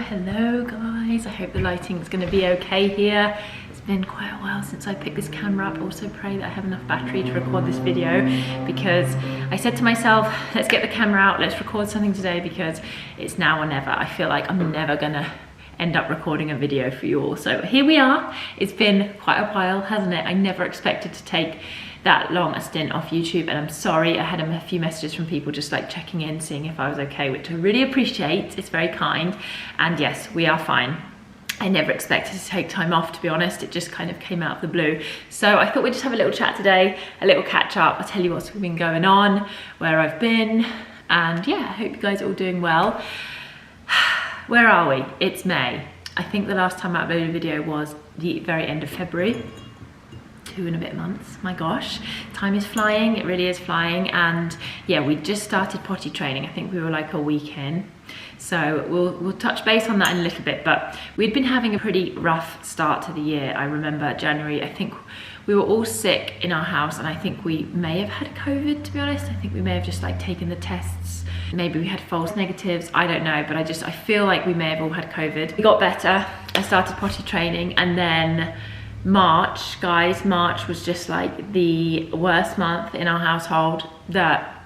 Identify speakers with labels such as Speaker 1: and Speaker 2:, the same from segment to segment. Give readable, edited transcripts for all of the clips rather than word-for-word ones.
Speaker 1: Hello guys, I hope the lighting is going to be okay here. It's been quite a while since I picked this camera up. Also pray that I have enough battery to record this video, because I said to myself, let's get the camera out, let's record something today, because it's now or never. I feel like I'm never gonna end up recording a video for you all. So here we are. It's been quite a while, hasn't it? I never expected to take that long a stint off YouTube, and I'm sorry. I had a few messages from people just like checking in, seeing if I was okay, which I really appreciate. It's very kind. And yes, we are fine. I never expected to take time off, to be honest. It just kind of came out of the blue. So I thought we'd just have a little chat today, a little catch up. I'll tell you what's been going on, where I've been, and yeah, I hope you guys are all doing well. Where are we? It's May. I think the last time I uploaded a video was the very end of February. 2 and a bit months. My gosh, time is flying. It really is flying. And yeah, we just started potty training. I think we were like a week in. So we'll touch base on that in a little bit, but we'd been having a pretty rough start to the year. I remember January, I think we were all sick in our house, and I think we may have had COVID, to be honest. I think we may have just like taken the tests. Maybe we had false negatives, I don't know, but I feel like we may have all had COVID. We got better. I started potty training, and then March, guys, March was just like the worst month in our household that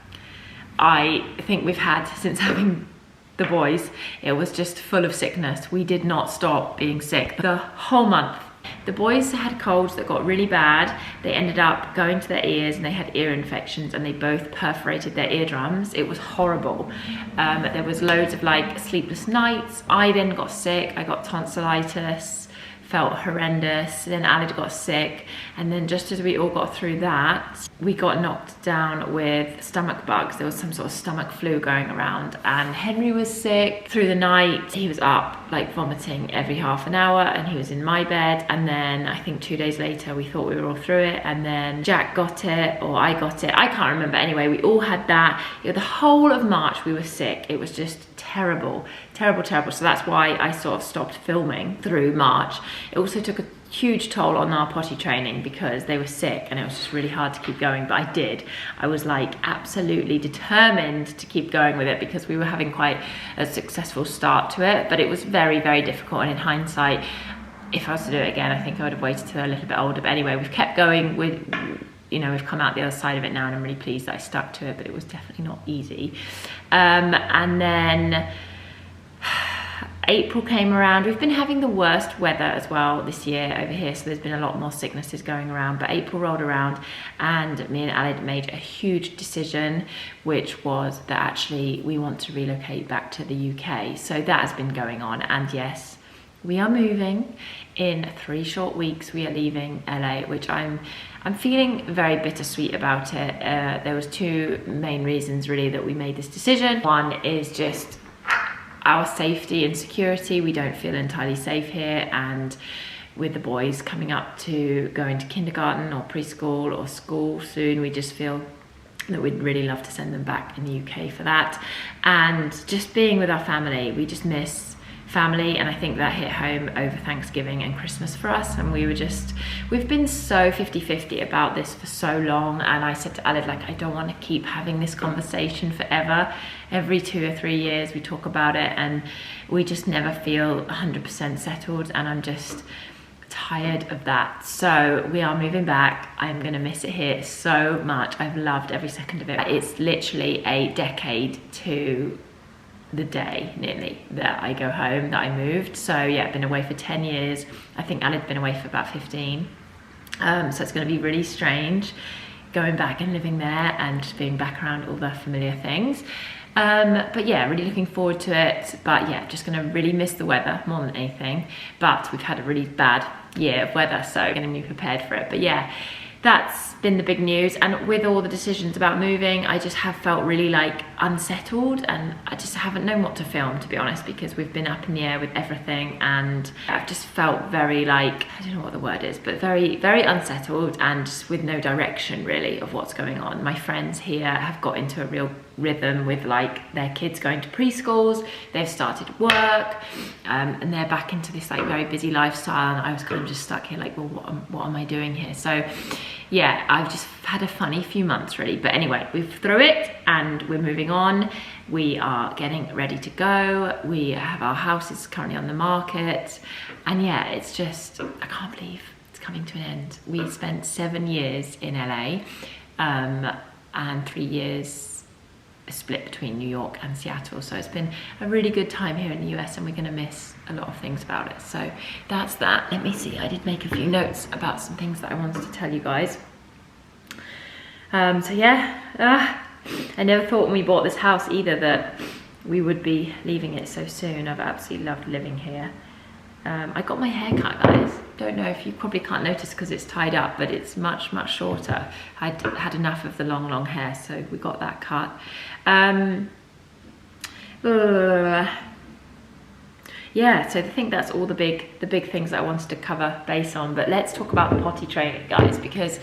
Speaker 1: I think we've had since having the boys. It was just full of sickness. We did not stop being sick the whole month. The boys had colds that got really bad. They ended up going to their ears, and they had ear infections, and they both perforated their eardrums. It was horrible. There was loads of like sleepless nights. I then got sick. I got tonsillitis. Felt horrendous. Then Aled got sick, and then just as we all got through that, we got knocked down with stomach bugs. There was some sort of stomach flu going around, and Henry was sick through the night. He was up like vomiting every half an hour, and he was in my bed. And then I think 2 days later we thought we were all through it, and then Jack got it, or I got it, I can't remember. Anyway, we all had that. The whole of March we were sick. It was just terrible, terrible, terrible. So that's why I sort of stopped filming through March. It also took a huge toll on our potty training because they were sick, and it was just really hard to keep going, but I did. I was like absolutely determined to keep going with it because we were having quite a successful start to it, but it was very, very difficult. And in hindsight, if I was to do it again, I think I would have waited till they're a little bit older. But anyway, we've kept going with, you know, we've come out the other side of it now, and I'm really pleased that I stuck to it, but it was definitely not easy. And then April came around. We've been having the worst weather as well this year over here, so there's been a lot more sicknesses going around. But April rolled around, and me and Aled made a huge decision, which was that actually we want to relocate back to the UK. So that has been going on, and yes, we are moving. In 3 short weeks we are leaving LA, which I'm feeling very bittersweet about it. There was 2 main reasons really that we made this decision. One is just our safety and security. We don't feel entirely safe here, and with the boys coming up to go into kindergarten or preschool or school soon, we just feel that we'd really love to send them back in the UK for that. And just being with our family, we just miss family, and I think that hit home over Thanksgiving and Christmas for us. And we've been so 50-50 about this for so long, and I said to Aled, like, I don't want to keep having this conversation forever. Every 2 or 3 years we talk about it, and we just never feel 100% settled, and I'm just tired of that. So we are moving back. I'm gonna miss it here so much. I've loved every second of it. It's literally a decade to the day nearly that I go home, that I moved. So yeah, I've been away for 10 years. I think Aled's been away for about 15. So it's going to be really strange going back and living there and just being back around all the familiar things. But yeah, really looking forward to it. But yeah, just going to really miss the weather more than anything. But we've had a really bad year of weather, so I'm going to be prepared for it. But yeah, that's been the big news. And with all the decisions about moving, I just have felt really like unsettled, and I just haven't known what to film, to be honest, because we've been up in the air with everything, and I've just felt very like, I don't know what the word is, but very, very unsettled, and just with no direction really of what's going on. My friends here have got into a real rhythm with like their kids going to preschools, they've started work, and they're back into this like very busy lifestyle, and I was kind of just stuck here like, well, what am I doing here? So yeah, I've just had a funny few months really. But anyway, we've through it and we're moving on. We are getting ready to go. We have our house is currently on the market. And yeah, it's just, I can't believe it's coming to an end. We spent 7 years in LA and 3 years split between New York and Seattle. So it's been a really good time here in the US and we're gonna miss a lot of things about it. So that's that. Let me see, I did make a few notes about some things that I wanted to tell you guys. So yeah, I never thought when we bought this house either that we would be leaving it so soon. I've absolutely loved living here. I got my hair cut, guys. Don't know if you probably can't notice because it's tied up, but it's much shorter. I'd had enough of the long hair, so we got that cut. Yeah, so I think that's all the big things that I wanted to cover base on. But let's talk about the potty training, guys, because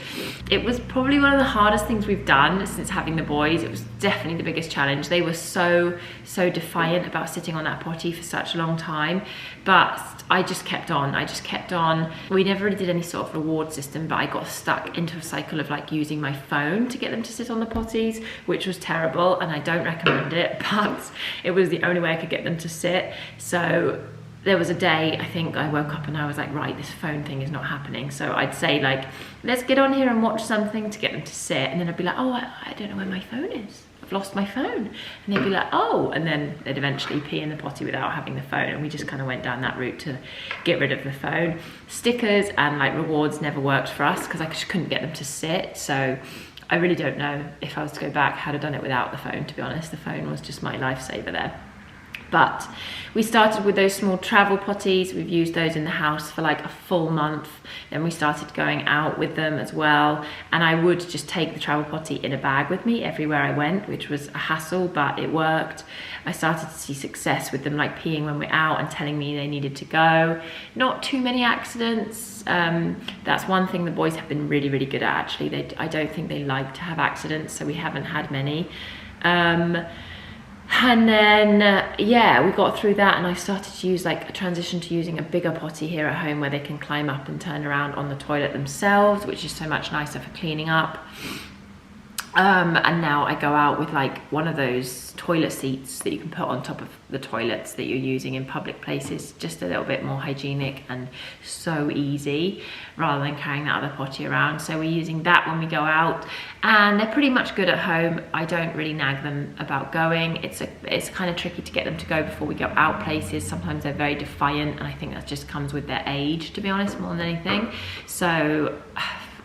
Speaker 1: it was probably one of the hardest things we've done since having the boys. It was definitely the biggest challenge. They were so defiant about sitting on that potty for such a long time, but I just kept on. We never really did any sort of reward system, but I got stuck into a cycle of like using my phone to get them to sit on the potties, which was terrible and I don't recommend it, but it was the only way I could get them to sit. So there was a day, I think I woke up and I was like, right, this phone thing is not happening. So I'd say like, let's get on here and watch something to get them to sit. And then I'd be like, oh, I don't know where my phone is. I've lost my phone. And they'd be like, oh, and then they'd eventually pee in the potty without having the phone. And we just kind of went down that route to get rid of the phone. Stickers and like rewards never worked for us because I just couldn't get them to sit. So I really don't know if I was to go back, had I done it without the phone, to be honest. The phone was just my lifesaver there. But we started with those small travel potties. We've used those in the house for like a full month. Then we started going out with them as well. And I would just take the travel potty in a bag with me everywhere I went, which was a hassle, but it worked. I started to see success with them like peeing when we're out and telling me they needed to go. Not too many accidents. That's one thing the boys have been really good at actually. I don't think they like to have accidents, so we haven't had many. And then, yeah, we got through that and I started to use like a transition to using a bigger potty here at home where they can climb up and turn around on the toilet themselves, which is so much nicer for cleaning up. And now I go out with like one of those toilet seats that you can put on top of the toilets that you're using in public places, just a little bit more hygienic and so easy rather than carrying that other potty around. So we're using that when we go out and they're pretty much good at home. I don't really nag them about going. It's kind of tricky to get them to go before we go out places. Sometimes they're very defiant and I think that just comes with their age, to be honest, more than anything. So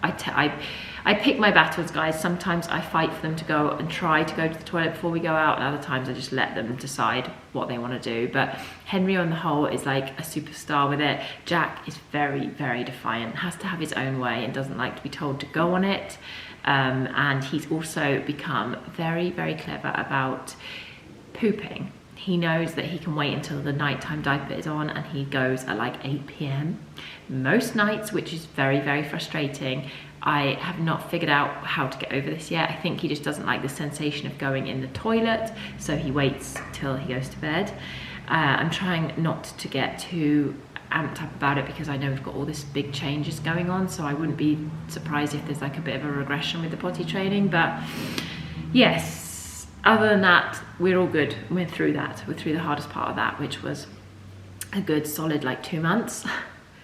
Speaker 1: I pick my battles, guys. Sometimes I fight for them to go and try to go to the toilet before we go out, and other times I just let them decide what they want to do. But Henry on the whole is like a superstar with it. Jack is very defiant, has to have his own way and doesn't like to be told to go on it. And he's also become very clever about pooping. He knows that he can wait until the nighttime diaper is on and he goes at like 8 p.m. most nights, which is very frustrating. I have not figured out how to get over this yet. I think he just doesn't like the sensation of going in the toilet, so he waits till he goes to bed. I'm trying not to get too amped up about it because I know we've got all this big changes going on, so I wouldn't be surprised if there's like a bit of a regression with the potty training. But yes, other than that, we're all good. We're through that. We're through the hardest part of that, which was a good solid like 2 months.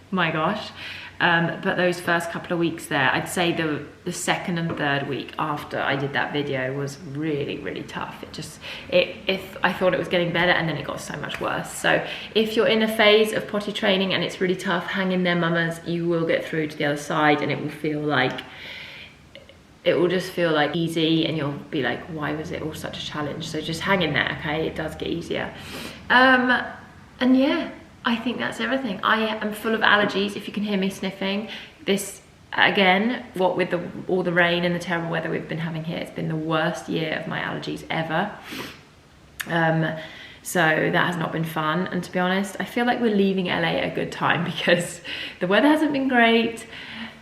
Speaker 1: My gosh. But those first couple of weeks there, I'd say the second and third week after I did that video was really tough. If I thought it was getting better and then it got so much worse. So if you're in a phase of potty training and it's really tough, hang in there, mamas. You will get through to the other side and it will just feel like easy and you'll be like, why was it all such a challenge? So just hang in there, okay? It does get easier. And yeah, I think that's everything. I am full of allergies, if you can hear me sniffing. This, again, what with all the rain and the terrible weather we've been having here, it's been the worst year of my allergies ever. So that has not been fun. And to be honest, I feel like we're leaving LA at a good time because the weather hasn't been great.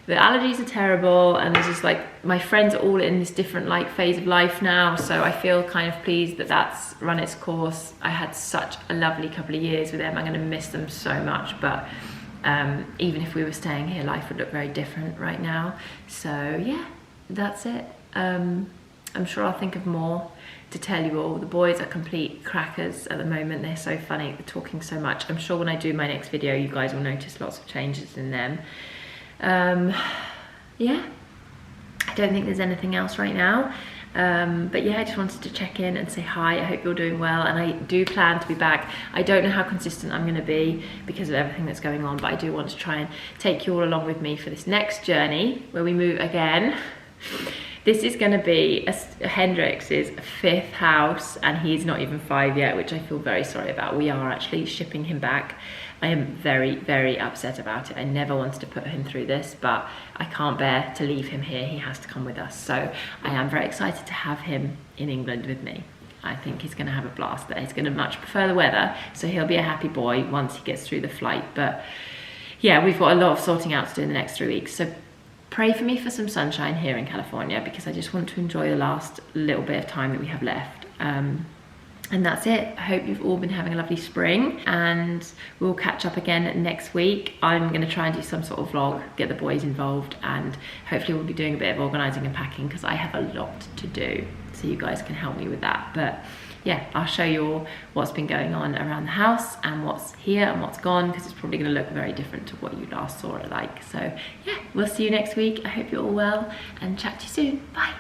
Speaker 1: The allergies are terrible, and it's just like my friends are all in this different like phase of life now, so I feel kind of pleased that that's run its course. I had such a lovely couple of years with them. I'm going to miss them so much, but Even if we were staying here, life would look very different right now. So yeah, that's it. I'm sure I'll think of more to tell you all. The boys are complete crackers at the moment. They're so funny, they're talking so much. I'm sure when I do my next video, you guys will notice lots of changes in them. Yeah, I don't think there's anything else right now. But yeah, I just wanted to check in and say hi. I hope you're doing well, and I do plan to be back. I don't know how consistent I'm going to be because of everything that's going on, but I do want to try and take you all along with me for this next journey where we move again. This is going to be Hendrix's 5th house, and he's not even 5 yet, which I feel very sorry about. We are actually shipping him back. I am very, very upset about it. I never wanted to put him through this, but I can't bear to leave him here. He has to come with us. So I am very excited to have him in England with me. I think he's going to have a blast there. He's going to much prefer the weather, so he'll be a happy boy once he gets through the flight. But yeah, we've got a lot of sorting out to do in the next 3 weeks. So pray for me for some sunshine here in California, because I just want to enjoy the last little bit of time that we have left. And that's it. I hope you've all been having a lovely spring, and we'll catch up again next week. I'm going to try and do some sort of vlog, get the boys involved, and hopefully we'll be doing a bit of organising and packing, because I have a lot to do, so you guys can help me with that. But yeah, I'll show you all what's been going on around the house and what's here and what's gone, because it's probably going to look very different to what you last saw it like. So yeah, we'll see you next week. I hope you're all well, and chat to you soon. Bye.